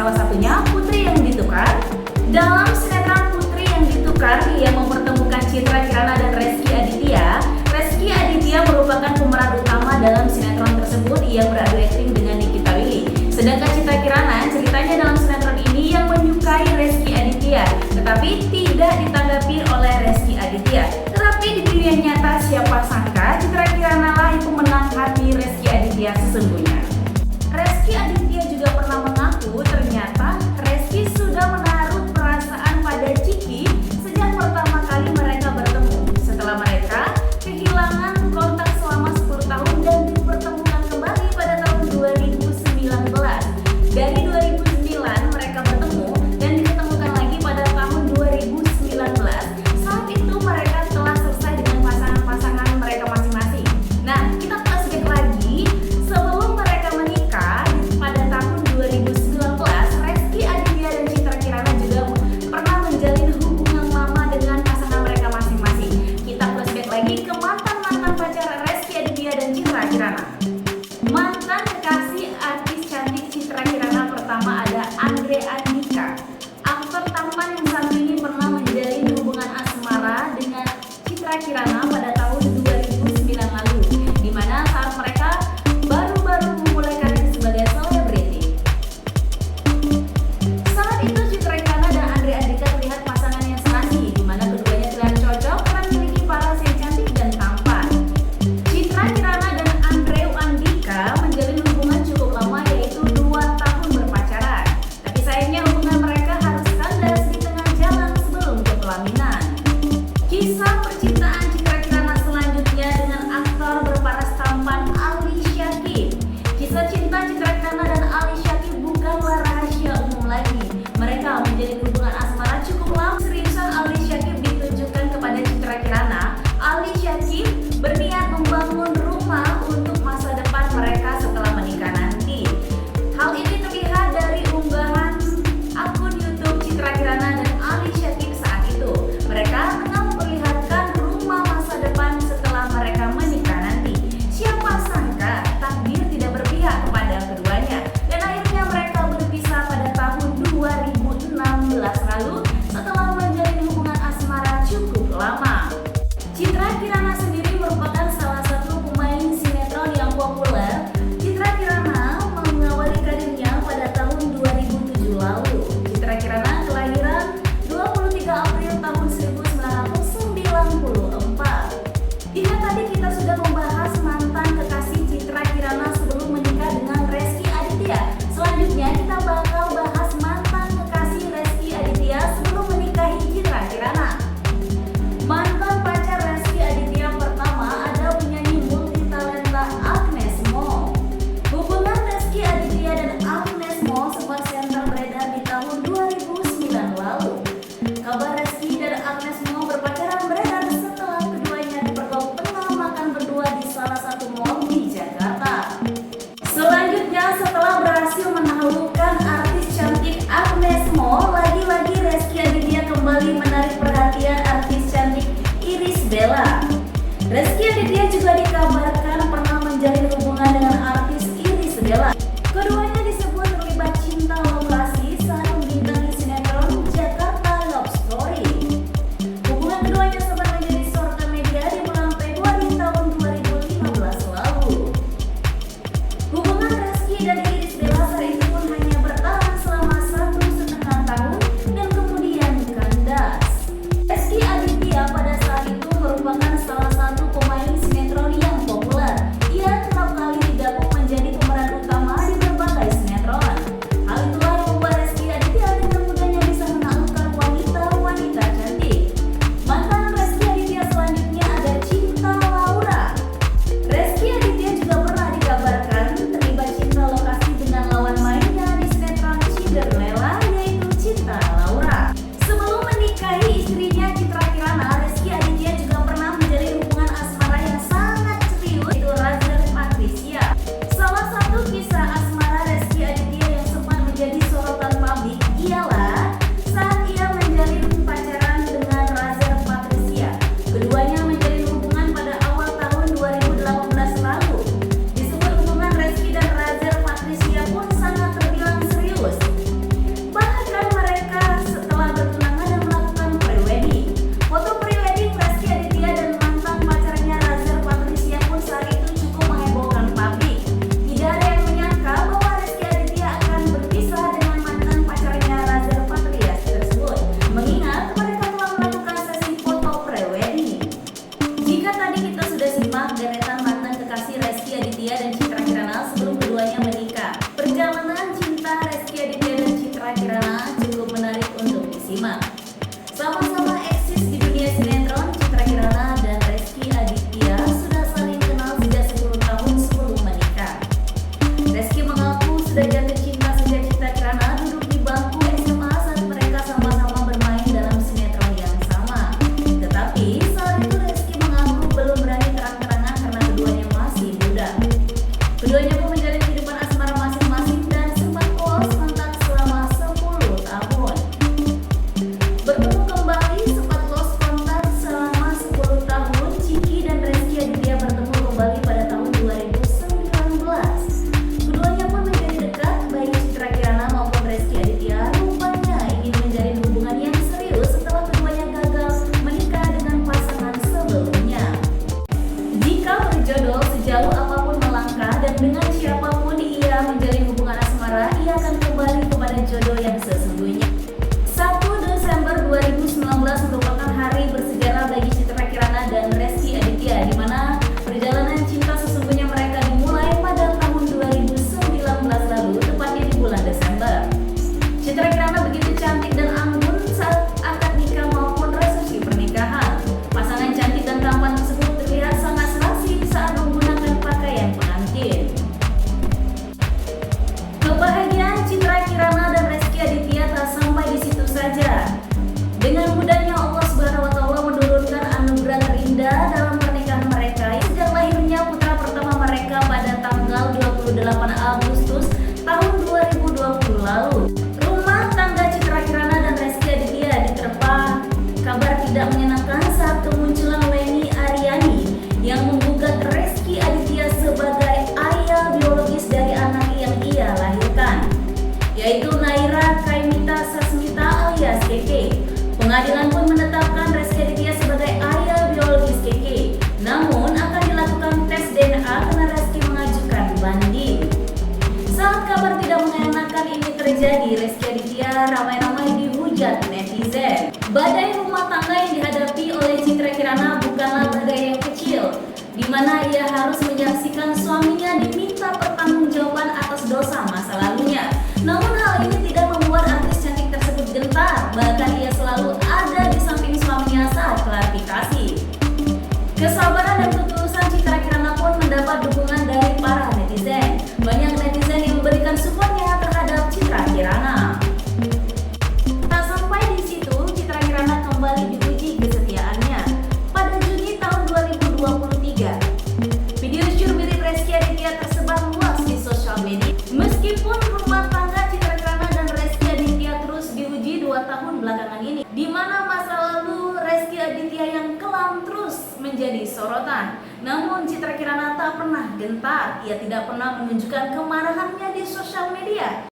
Salah satunya Putri yang ditukar. Dalam sinetron Putri yang ditukar yang mempertemukan Citra Kirana dan Rezky Aditya. Rezky Aditya merupakan pemeran utama dalam sinetron tersebut. Ia beradu akting dengan Nikita Willy. Sedangkan Citra Kirana ceritanya dalam sinetron ini yang menyukai Rezky Aditya, tetapi tidak ditanggapi oleh Rezky Aditya. Tetapi di dunia nyata siapa sangka Citra Kirana lah yang menang hati Rezky Aditya sesungguhnya. Rezky Aditya juga pernah mengaku ternyata Rezky sudah menaruh perasaan pada Ciki sejak pertama kali mereka bertemu. Setelah mereka kehilangan kontak selama 10 tahun dan dipertemukan kembali pada tahun 2019. Dari 2009 mereka bertemu dan diketemukan lagi pada tahun 2019. Saat itu mereka telah selesai dengan pasangan-pasangan mereka masing-masing. Nah, kita flashback lagi sebelum mereka menikah pada tahun 2019, Rezky Aditya dan Citra Kirana juga pernah menjalin hubungan lama dengan pasangan mereka masing-masing. Kita flashback lagi ke mantan-mantan pacar Rezky Aditya dan Citra Kirana. Mantan kekasih artis cantik Citra Kirana pertama ada Andre Andika. Aktor tampan yang satu ini pernah menjalin hubungan asmara dengan Citra Kirana pada tahun 2009 lalu, di mana saat mereka baru-baru memulai karir sebagai selebriti. Saat itu Citra Kirana dan Andre Andika terlihat pasangan yang serasi, di mana keduanya terlihat cocok karena memiliki paras yang cantik dan tampan. Citra Kirana dan Andre Andika menjalin hubungan cukup lama, yaitu 2 tahun berpacaran. Tapi sayangnya hubungan mereka harus kandas di tengah jalan. simak. Sama-sama eksis di dunia sinetron, Citra Kirana dan Reski Aditya sudah saling kenal sejak 10 tahun sebelum menikah. Reski mengaku sudah jatuh cinta sejak Citra Kirana duduk di bangku SMA saat mereka sama-sama bermain dalam sinetron yang sama. Tetapi saat itu Reski mengaku belum berani terang-terangan karena keduanya masih muda. Keduanya pun menjalin kehidupan asmara masing-masing dan sempat polos kontak selama 10 tahun. Bertemu kembali sempat lost kontak selama 10 tahun, Ciki dan Reski Aditya bertemu kembali pada tahun 2019. Keduanya pun menjadi dekat, baik Citra Kirana maupun Reski Aditya rupanya ingin menjalin hubungan yang serius setelah keduanya gagal menikah dengan pasangan sebelumnya. Jika berjodoh sejauh apapun melangkah dan dengan siapapun ia menjalin hubungan asmara, ia akan kembali kepada jodoh yang sesungguhnya. 1 Desember 2019 merupakan hari bersejarah bagi Citra Kirana dan Reski Aditya, di mana perjalanan cinta sesungguhnya mereka dimulai pada tahun 2019 lalu, tepatnya di bulan Desember. Citra Kirana begitu cantik dan anggun saat akad nikah maupun resepsi pernikahan. Pasangan cantik dan tampan tersebut terlihat sangat selasih saat menggunakan pakaian pengantin. Kebahagiaan Citra Kirana dan Reski Aditya tak sampai di situ saja. Dengan mudahnya Allah Subhanahu wa Ta'ala menurunkan anugerah terindah dalam pernikahan mereka yang sejak lahirnya putra pertama mereka pada tanggal 28 Agustus tahun 2020 lalu. Rumah tangga Citra Kirana dan Reski Aditya diterpa kabar tidak menyenangkan saat kemunculan Leni Aryani yang menggugat Reski Aditya sebagai ayah biologis dari anak yang ia lahirkan, yaitu Naira Kaimita Sasmita alias Keke. Pengadilan pun menetapkan Reski Aditya sebagai ayah biologis Keke. Namun akan dilakukan tes DNA karena Reski mengajukan banding. Saat kabar tidak mengenakan ini terjadi, Reski Aditya ramai-ramai dihujat netizen. Badai rumah tangga yang dihadapi oleh Citra Kirana bukanlah badai yang kecil, di mana ia harus menyaksikan suaminya diminta pertanggungjawaban atas dosa masa lalunya. Namun hal ini tidak membuat artis cantik tersebut gentar, bahkan ia selalu ada di samping suaminya saat klarifikasi. Kesabaran dan ketulusan Citra Kirana pun mendapat dukungan dari para netizen. Banyak netizen yang memberikan supportnya terhadap Citra Kirana. Tak sampai di situ, Citra Kirana kembali diuji kesetiaannya. Pada Juni tahun 2023, video syur mirip Reski Aditya tersebar luas di sosial media. Meskipun rumah tangga Citra Kirana dan Reski Aditya terus diuji 2 tahun belakangan ini, di mana masa lalu Reski Aditya yang kelam terus menjadi sorotan. Namun Citra Kirana tak pernah gentar, ia tidak pernah menunjukkan kemarahannya di sosial media.